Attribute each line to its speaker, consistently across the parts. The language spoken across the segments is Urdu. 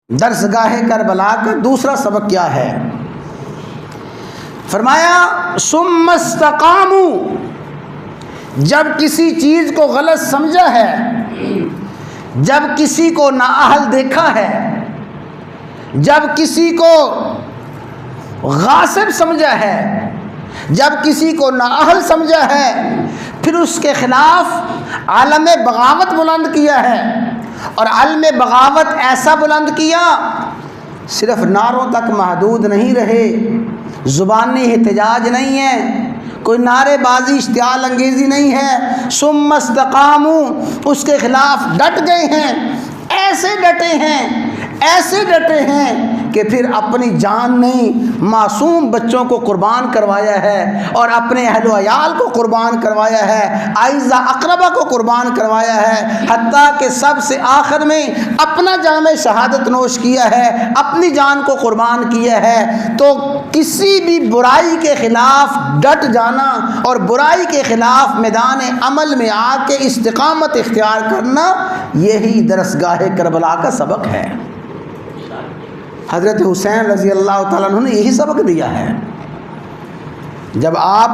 Speaker 1: درسگاہ کربلا کا دوسرا سبق کیا ہے؟ فرمایا ثم استقاموا، جب کسی چیز کو غلط سمجھا ہے، جب کسی کو نااہل دیکھا ہے، جب کسی کو غاصب سمجھا ہے، جب کسی کو نااہل سمجھا ہے، پھر اس کے خلاف عالم بغاوت بلند کیا ہے، اور عالم بغاوت ایسا بلند کیا صرف نعروں تک محدود نہیں رہے، زبانی احتجاج نہیں ہے، کوئی نعرے بازی اشتعال انگیزی نہیں ہے، ثم استقاموا، اس کے خلاف ڈٹ گئے ہیں، ایسے ڈٹے ہیں کہ پھر اپنی جان نہیں، معصوم بچوں کو قربان کروایا ہے، اور اپنے اہل و عیال کو قربان کروایا ہے، اعزہ اقربا کو قربان کروایا ہے، حتیٰ کہ سب سے آخر میں اپنا جام شہادت نوش کیا ہے، اپنی جان کو قربان کیا ہے۔ تو کسی بھی برائی کے خلاف ڈٹ جانا اور برائی کے خلاف میدان عمل میں آ کے استقامت اختیار کرنا، یہی درسگاہ کربلا کا سبق ہے۔ حضرت حسین رضی اللہ تعالیٰ عنہ نے یہی سبق دیا ہے۔ جب آپ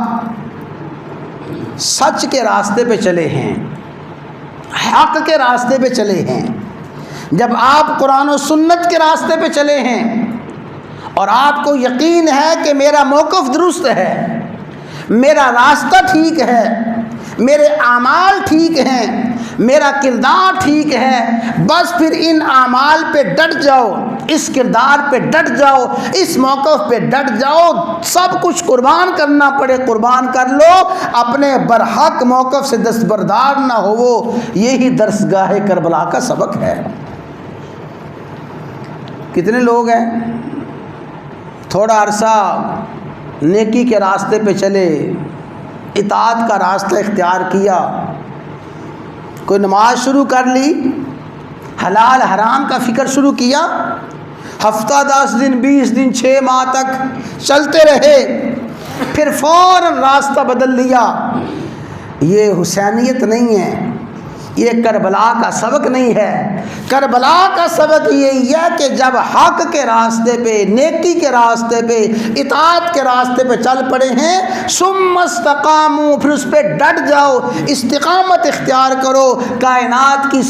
Speaker 1: سچ کے راستے پہ چلے ہیں، حق کے راستے پہ چلے ہیں، جب آپ قرآن و سنت کے راستے پہ چلے ہیں، اور آپ کو یقین ہے کہ میرا موقف درست ہے، میرا راستہ ٹھیک ہے، میرے اعمال ٹھیک ہیں، میرا کردار ٹھیک ہے، بس پھر ان اعمال پہ ڈٹ جاؤ، اس کردار پہ ڈٹ جاؤ، اس موقف پہ ڈٹ جاؤ، سب کچھ قربان کرنا پڑے قربان کر لو، اپنے برحق موقف سے دستبردار نہ ہو، یہی درسگاہ کربلا کا سبق ہے۔ کتنے لوگ ہیں تھوڑا عرصہ نیکی کے راستے پہ چلے، اطاعت کا راستہ اختیار کیا، کوئی نماز شروع کر لی، حلال حرام کا فکر شروع کیا، ہفتہ 10 دن 20 دن 6 ماہ تک چلتے رہے، پھر فوراً راستہ بدل لیا۔ یہ حسینیت نہیں ہے، یہ کربلا کا سبق نہیں ہے۔ کربلا کا سبق یہی ہے کہ جب حق کے راستے پہ، نیکی کے راستے پہ، اطاعت کے راستے پہ چل پڑے ہیں، ثم استقاموا، پھر اس پہ ڈٹ جاؤ، استقامت اختیار کرو، کائنات کی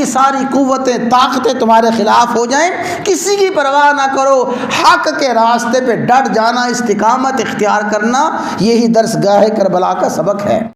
Speaker 1: ساری قوتیں طاقتیں تمہارے خلاف ہو جائیں، کسی کی پرواہ نہ کرو، حق کے راستے پہ ڈٹ جانا، استقامت اختیار کرنا، یہی درسگاہ کربلا کا سبق ہے۔